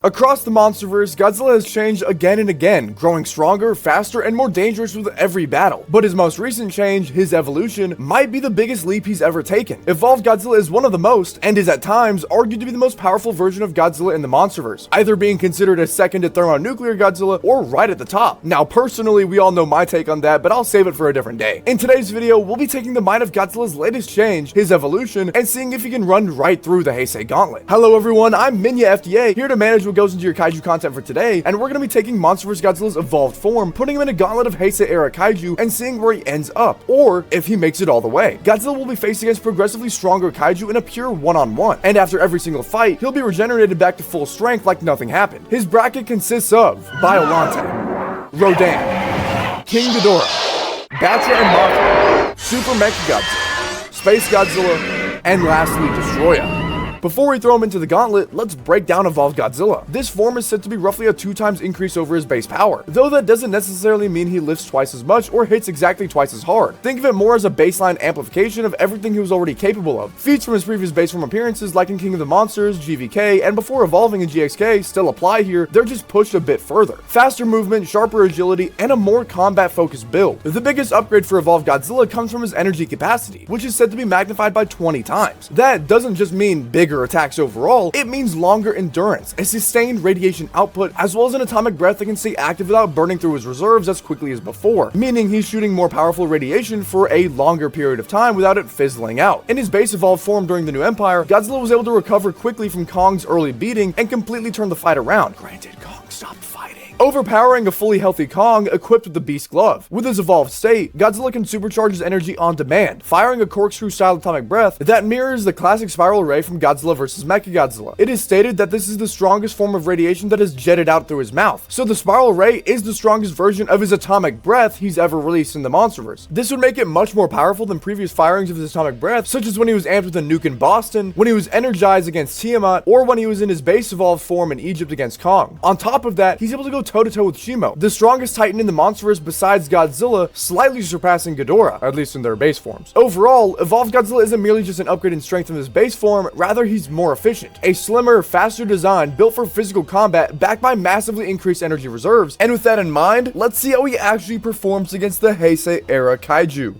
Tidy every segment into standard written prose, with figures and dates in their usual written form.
Across the Monsterverse, Godzilla has changed again and again, growing stronger, faster, and more dangerous with every battle. But his most recent change, his evolution, might be the biggest leap he's ever taken. Evolved Godzilla is one of the most, and is at times, argued to be the most powerful version of Godzilla in the Monsterverse, either being considered a second to thermonuclear Godzilla or right at the top. Now personally, we all know my take on that, but I'll save it for a different day. In today's video, we'll be taking the mind of Godzilla's latest change, his evolution, and seeing if he can run right through the Heisei Gauntlet. Hello everyone, I'm Minya FDA, here to manage what goes into your kaiju content for today, and we're going to be taking Monsterverse Godzilla's evolved form, putting him in a gauntlet of Heisei era kaiju, and seeing where he ends up, or if he makes it all the way. Godzilla will be faced against progressively stronger kaiju in a pure one-on-one, and after every single fight, he'll be regenerated back to full strength like nothing happened. His bracket consists of Gauntlet, Rodan, King Ghidorah, Batra and Mothra, Super Mecha Godzilla, Space Godzilla, and lastly Destroya. Before we throw him into the gauntlet, let's break down Evolved Godzilla. This form is said to be roughly a 2x increase over his base power, though that doesn't necessarily mean he lifts twice as much or hits exactly twice as hard. Think of it more as a baseline amplification of everything he was already capable of. Feats from his previous base form appearances like in King of the Monsters, GVK, and before evolving in GXK still apply here, they're just pushed a bit further. Faster movement, sharper agility, and a more combat-focused build. The biggest upgrade for Evolved Godzilla comes from his energy capacity, which is said to be magnified by 20 times. That doesn't just mean bigger attacks overall, it means longer endurance, a sustained radiation output, as well as an atomic breath that can stay active without burning through his reserves as quickly as before, meaning he's shooting more powerful radiation for a longer period of time without it fizzling out. In his base evolved form during the New Empire, Godzilla was able to recover quickly from Kong's early beating and completely turn the fight around. Granted, Kong stopped fighting, overpowering a fully healthy Kong equipped with the Beast Glove. With his evolved state, Godzilla can supercharge his energy on demand, firing a corkscrew-style atomic breath that mirrors the classic spiral ray from Godzilla vs. Mecha Godzilla. It is stated that this is the strongest form of radiation that is jetted out through his mouth, so the spiral ray is the strongest version of his atomic breath he's ever released in the Monsterverse. This would make it much more powerful than previous firings of his atomic breath, such as when he was amped with a nuke in Boston, when he was energized against Tiamat, or when he was in his base evolved form in Egypt against Kong. On top of that, he's able to go toe-to-toe with Shimo, the strongest titan in the Monsterverse besides Godzilla, slightly surpassing Ghidorah, at least in their base forms. Overall, Evolved Godzilla isn't merely just an upgrade in strength of his base form, rather he's more efficient. A slimmer, faster design built for physical combat backed by massively increased energy reserves, and with that in mind, let's see how he actually performs against the Heisei era kaiju.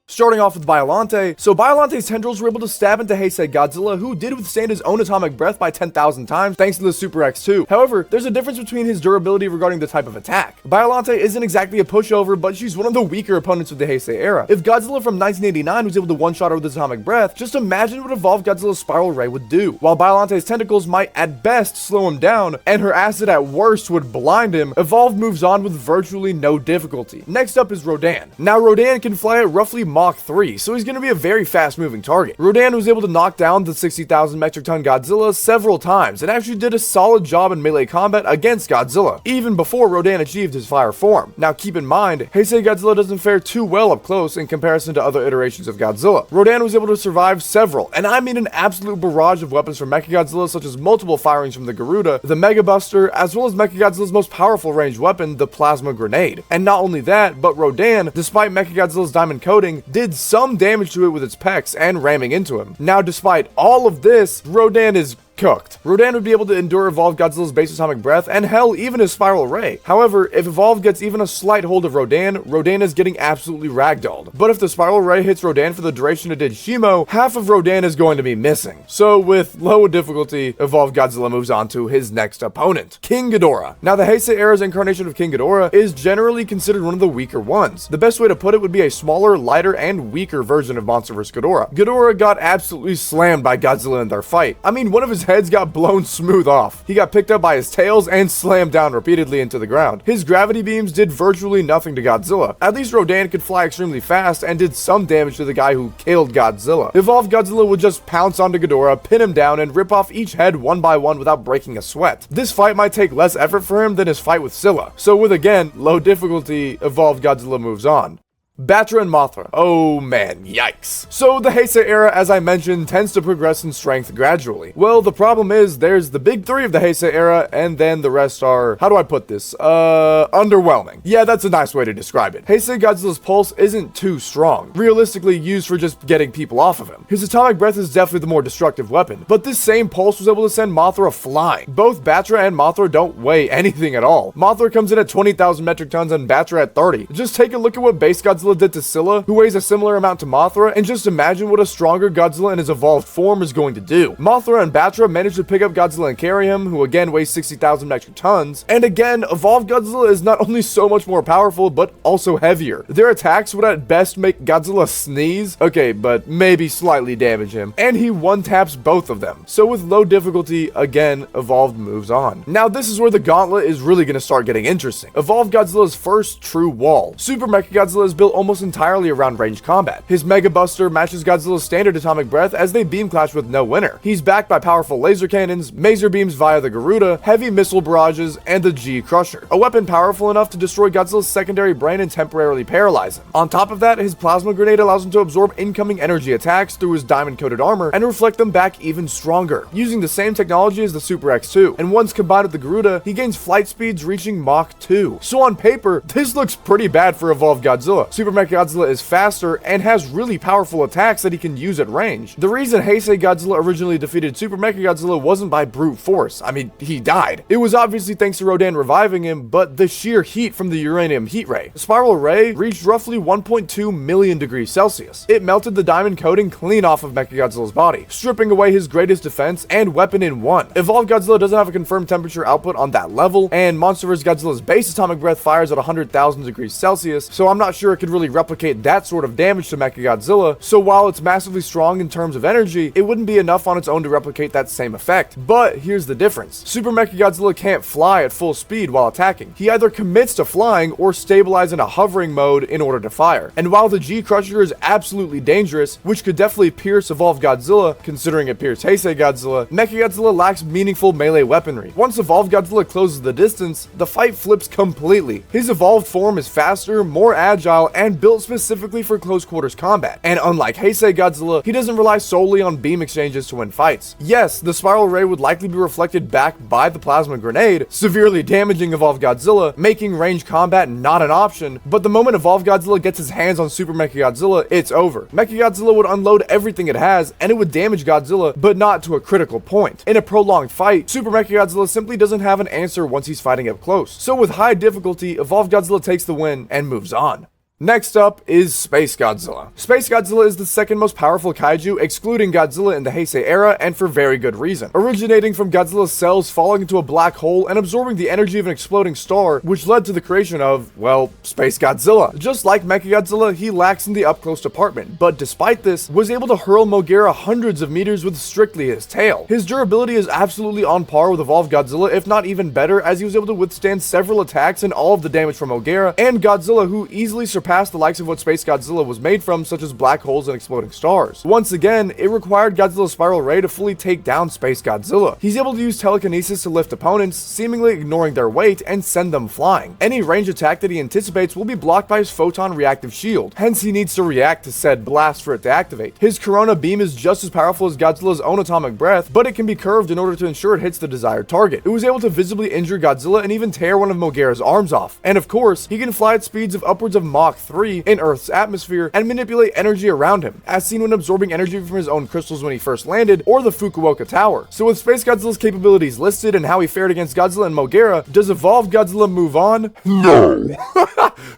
Starting off with Biollante, so Biollante's tendrils were able to stab into Heisei Godzilla, who did withstand his own atomic breath by 10,000 times thanks to the Super X2. However, there's a difference between his durability regarding the type of attack. Biollante isn't exactly a pushover, but she's one of the weaker opponents of the Heisei era. If Godzilla from 1989 was able to one-shot her with his atomic breath, just imagine what Evolved Godzilla's spiral ray would do. While Biollante's tentacles might at best slow him down, and her acid at worst would blind him, Evolved moves on with virtually no difficulty. Next up is Rodan. Now Rodan can fly at roughly Mach 3, so he's going to be a very fast moving target. Rodan was able to knock down the 60,000 metric ton Godzilla several times and actually did a solid job in melee combat against Godzilla, even before Rodan achieved his fire form. Now keep in mind, Heisei Godzilla doesn't fare too well up close in comparison to other iterations of Godzilla. Rodan was able to survive several, and I mean an absolute barrage of weapons from Mecha Godzilla, such as multiple firings from the Garuda, the Mega Buster, as well as Mecha Godzilla's most powerful ranged weapon, the Plasma Grenade. And not only that, but Rodan, despite Mecha Godzilla's diamond coating, did some damage to it with its pecs and ramming into him. Now, despite all of this, Rodan is cooked. Rodan would be able to endure Evolved Godzilla's base atomic breath, and hell, even his spiral ray. However, if Evolved gets even a slight hold of Rodan, Rodan is getting absolutely ragdolled. But if the spiral ray hits Rodan for the duration it did Shimo, half of Rodan is going to be missing. So with low difficulty, Evolved Godzilla moves on to his next opponent, King Ghidorah. Now the Heisei era's incarnation of King Ghidorah is generally considered one of the weaker ones. The best way to put it would be a smaller, lighter, and weaker version of Monsterverse Ghidorah. Ghidorah got absolutely slammed by Godzilla in their fight. I mean, one of his heads got blown smooth off. He got picked up by his tails and slammed down repeatedly into the ground. His gravity beams did virtually nothing to Godzilla. At least Rodan could fly extremely fast and did some damage to the guy who killed Godzilla. Evolved Godzilla would just pounce onto Ghidorah, pin him down, and rip off each head one by one without breaking a sweat. This fight might take less effort for him than his fight with Scylla. So with again, low difficulty, Evolved Godzilla moves on. Batra and Mothra. Oh man, yikes. So the Heisei era, as I mentioned, tends to progress in strength gradually. Well, the problem is there's the big three of the Heisei era, and then the rest are, how do I put this? Underwhelming. Yeah, that's a nice way to describe it. Heisei Godzilla's pulse isn't too strong, realistically used for just getting people off of him. His atomic breath is definitely the more destructive weapon, but this same pulse was able to send Mothra flying. Both Batra and Mothra don't weigh anything at all. Mothra comes in at 20,000 metric tons and Batra at 30. Just take a look at what base Godzilla did to Scylla, who weighs a similar amount to Mothra, and just imagine what a stronger Godzilla in his evolved form is going to do. Mothra and Batra managed to pick up Godzilla and carry him, who again weighs 60,000 metric tons, and again, evolved Godzilla is not only so much more powerful, but also heavier. Their attacks would at best make Godzilla sneeze, okay, but maybe slightly damage him, and he one-taps both of them. So with low difficulty, again, evolved moves on. Now this is where the Gauntlet is really going to start getting interesting. Evolved Godzilla's first true wall. Super Mecha Godzilla is built almost entirely around ranged combat. His Mega Buster matches Godzilla's standard atomic breath as they beam clash with no winner. He's backed by powerful laser cannons, maser beams via the Garuda, heavy missile barrages, and the G Crusher, a weapon powerful enough to destroy Godzilla's secondary brain and temporarily paralyze him. On top of that, his plasma grenade allows him to absorb incoming energy attacks through his diamond-coated armor and reflect them back even stronger, using the same technology as the Super X2, and once combined with the Garuda, he gains flight speeds reaching Mach 2. So on paper, this looks pretty bad for evolved Godzilla. Super Mecha Godzilla is faster and has really powerful attacks that he can use at range. The reason Heisei Godzilla originally defeated Super Mecha Godzilla wasn't by brute force. I mean, he died. It was obviously thanks to Rodan reviving him, but the sheer heat from the uranium heat ray. The spiral ray reached roughly 1.2 million degrees Celsius. It melted the diamond coating clean off of Mecha Godzilla's body, stripping away his greatest defense and weapon in one. Evolved Godzilla doesn't have a confirmed temperature output on that level, and Monsterverse Godzilla's base atomic breath fires at 100,000 degrees Celsius, so I'm not sure it could really replicate that sort of damage to Mecha Godzilla. So while it's massively strong in terms of energy, it wouldn't be enough on its own to replicate that same effect. But here's the difference. Super Mecha Godzilla can't fly at full speed while attacking. He either commits to flying or stabilize in a hovering mode in order to fire. And while the G Crusher is absolutely dangerous, which could definitely pierce evolved Godzilla, considering it pierced Heisei Godzilla, Mecha Godzilla lacks meaningful melee weaponry. Once evolved Godzilla closes the distance, the fight flips completely. His evolved form is faster, more agile, and built specifically for close quarters combat. And unlike Heisei Godzilla, he doesn't rely solely on beam exchanges to win fights. Yes, the spiral ray would likely be reflected back by the plasma grenade, severely damaging evolved Godzilla, making range combat not an option, but the moment evolved Godzilla gets his hands on Super Mecha Godzilla, it's over. Mecha Godzilla would unload everything it has, and it would damage Godzilla, but not to a critical point. In a prolonged fight, Super Mecha Godzilla simply doesn't have an answer once he's fighting up close. So with high difficulty, evolved Godzilla takes the win and moves on. Next up is Space Godzilla. Space Godzilla is the second most powerful kaiju, excluding Godzilla in the Heisei era, and for very good reason. Originating from Godzilla's cells falling into a black hole and absorbing the energy of an exploding star, which led to the creation of, well, Space Godzilla. Just like Mecha Godzilla, he lacks in the up-close department, but despite this, was able to hurl Mogera hundreds of meters with strictly his tail. His durability is absolutely on par with evolved Godzilla, if not even better, as he was able to withstand several attacks and all of the damage from Mogera, and Godzilla, who easily surpassed the likes of what Space Godzilla was made from, such as black holes and exploding stars. Once again, it required Godzilla's spiral ray to fully take down Space Godzilla. He's able to use telekinesis to lift opponents, seemingly ignoring their weight, and send them flying. Any range attack that he anticipates will be blocked by his photon reactive shield, hence he needs to react to said blast for it to activate. His Corona beam is just as powerful as Godzilla's own atomic breath, but it can be curved in order to ensure it hits the desired target. It was able to visibly injure Godzilla and even tear one of Mogera's arms off. And of course, he can fly at speeds of upwards of Mach 3 in Earth's atmosphere and manipulate energy around him, as seen when absorbing energy from his own crystals when he first landed, or the Fukuoka Tower. So with Space Godzilla's capabilities listed and how he fared against Godzilla and Mogera, does evolved Godzilla move on? No.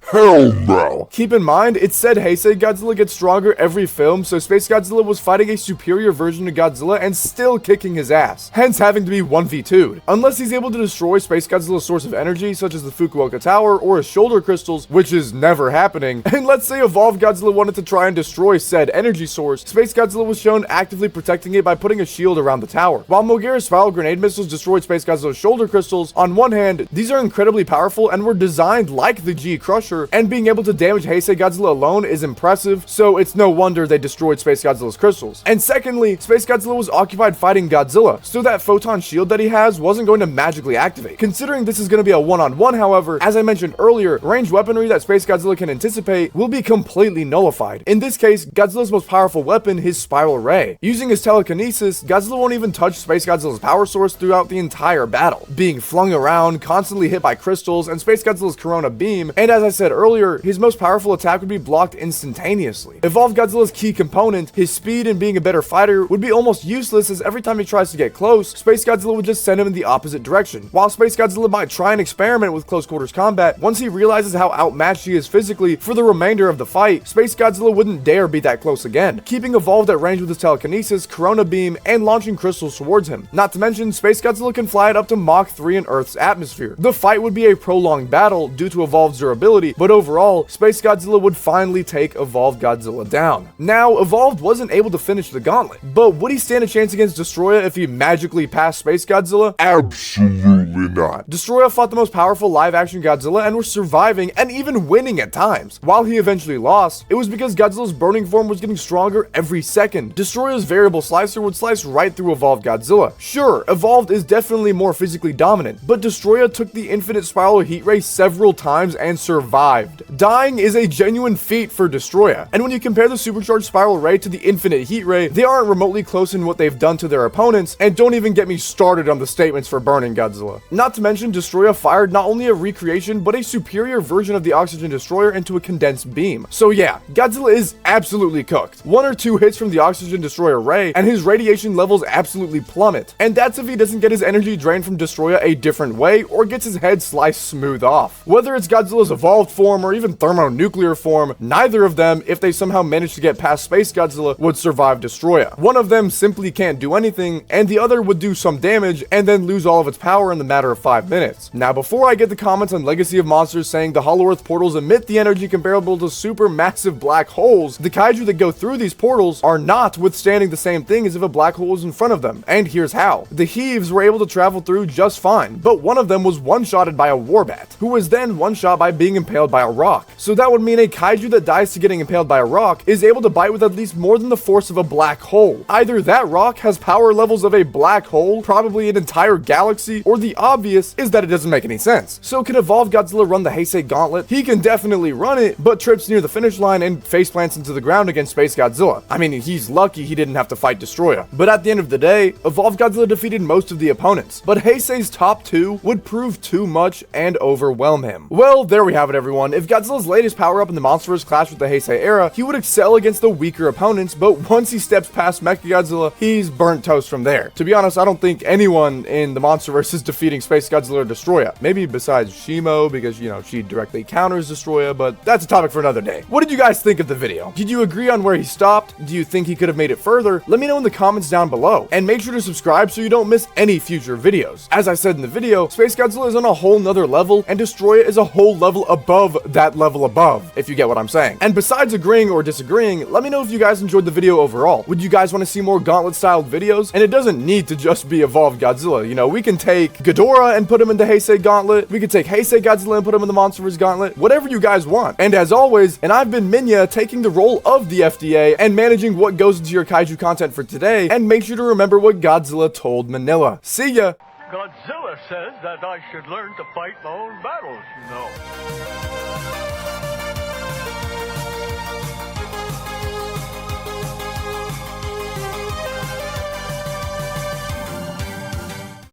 Hell no. Keep in mind, it said Heisei Godzilla gets stronger every film, so Space Godzilla was fighting a superior version of Godzilla and still kicking his ass, hence having to be 1v2'd. Unless he's able to destroy Space Godzilla's source of energy, such as the Fukuoka Tower or his shoulder crystals, which is never happening, and let's say evolved Godzilla wanted to try and destroy said energy source, Space Godzilla was shown actively protecting it by putting a shield around the tower. While Mogera's spiral grenade missiles destroyed Space Godzilla's shoulder crystals, on one hand, these are incredibly powerful and were designed like the G Crusher, and being able to damage Heisei Godzilla alone is impressive, so it's no wonder they destroyed Space Godzilla's crystals. And secondly, Space Godzilla was occupied fighting Godzilla, so that photon shield that he has wasn't going to magically activate. Considering this is going to be a one-on-one, however, as I mentioned earlier, ranged weaponry that Space Godzilla can anticipate will be completely nullified. In this case, Godzilla's most powerful weapon, his spiral ray. Using his telekinesis, Godzilla won't even touch Space Godzilla's power source throughout the entire battle, being flung around, constantly hit by crystals, and Space Godzilla's Corona beam, and as I said earlier, his most powerful attack would be blocked instantaneously. Evolved Godzilla's key component, his speed and being a better fighter, would be almost useless, as every time he tries to get close, Space Godzilla would just send him in the opposite direction. While Space Godzilla might try and experiment with close quarters combat, once he realizes how outmatched he is physically for the remainder of the fight, Space Godzilla wouldn't dare be that close again, keeping Evolved at range with his telekinesis, Corona beam, and launching crystals towards him. Not to mention, Space Godzilla can fly it up to Mach 3 in Earth's atmosphere. The fight would be a prolonged battle due to Evolved's durability, but overall, Space Godzilla would finally take Evolved Godzilla down. Now, Evolved wasn't able to finish the gauntlet, but would he stand a chance against Destroya if he magically passed Space Godzilla? Absolutely not. Destroya fought the most powerful live-action Godzilla and was surviving and even winning at times. While he eventually lost, it was because Godzilla's burning form was getting stronger every second. Destroya's variable slicer would slice right through Evolved Godzilla. Sure, Evolved is definitely more physically dominant, but Destroya took the infinite spiral heat ray several times and survived. Dying is a genuine feat for Destroya, and when you compare the supercharged spiral ray to the infinite heat ray, they aren't remotely close in what they've done to their opponents, and don't even get me started on the statements for burning Godzilla. Not to mention, Destroya fired not only a recreation, but a superior version of the Oxygen Destroyer into a condensed beam. So yeah, Godzilla is absolutely cooked. One or two hits from the Oxygen Destroyer ray, and his radiation levels absolutely plummet. And that's if he doesn't get his energy drained from Destroya a different way, or gets his head sliced smooth off. Whether it's Godzilla's evolved form or even thermonuclear form, neither of them, if they somehow manage to get past Space Godzilla, would survive Destroya. One of them simply can't do anything, and the other would do some damage and then lose all of its power in the matter of 5 minutes. Now, before I get the comments on Legacy of Monsters saying the Hollow Earth portals emit the energy comparable to supermassive black holes, the kaiju that go through these portals are not withstanding the same thing as if a black hole was in front of them, and here's how. The Heaves were able to travel through just fine, but one of them was one-shotted by a warbat, who was then one-shot by being impaled by a rock. So that would mean a kaiju that dies to getting impaled by a rock is able to bite with at least more than the force of a black hole. Either that rock has power levels of a black hole, probably an entire galaxy, or the obvious is that it doesn't make any sense. So can Evolved Godzilla run the Heisei Gauntlet? He can definitely run it, but trips near the finish line and faceplants into the ground against Space Godzilla. I mean, he's lucky he didn't have to fight Destroya. But at the end of the day, Evolved Godzilla defeated most of the opponents, but Heisei's top two would prove too much and overwhelm him. Well, there we have it, everyone. If Godzilla's latest power-up in the Monsterverse clashed with the Heisei era, he would excel against the weaker opponents, but once he steps past Mecha Godzilla, he's burnt toast from there. To be honest, I don't think anyone in the Monsterverse is defeating Space Godzilla or Destroya. Maybe besides Shimo, because, you know, she directly counters Destroya, but that's a topic for another day. What did you guys think of the video? Did you agree on where he stopped? Do you think he could have made it further? Let me know in the comments down below, and make sure to subscribe so you don't miss any future videos. As I said in the video, Space Godzilla is on a whole nother level, and Destroya is a whole level above that level above, if you get what I'm saying. And besides agreeing or disagreeing, let me know if you guys enjoyed the video overall. Would you guys want to see more Gauntlet-styled videos? And it doesn't need to just be Evolved Godzilla. You know, we can take Ghidorah and put him in the Heisei Gauntlet. We could take Heisei Godzilla and put him in the Monsterverse Gauntlet. Whatever you guys want. And as always, and I've been Minya, taking the role of the FDA and managing what goes into your kaiju content for today, and make sure to remember what Godzilla told Manila. See ya! Godzilla says that I should learn to fight my own battles, you know.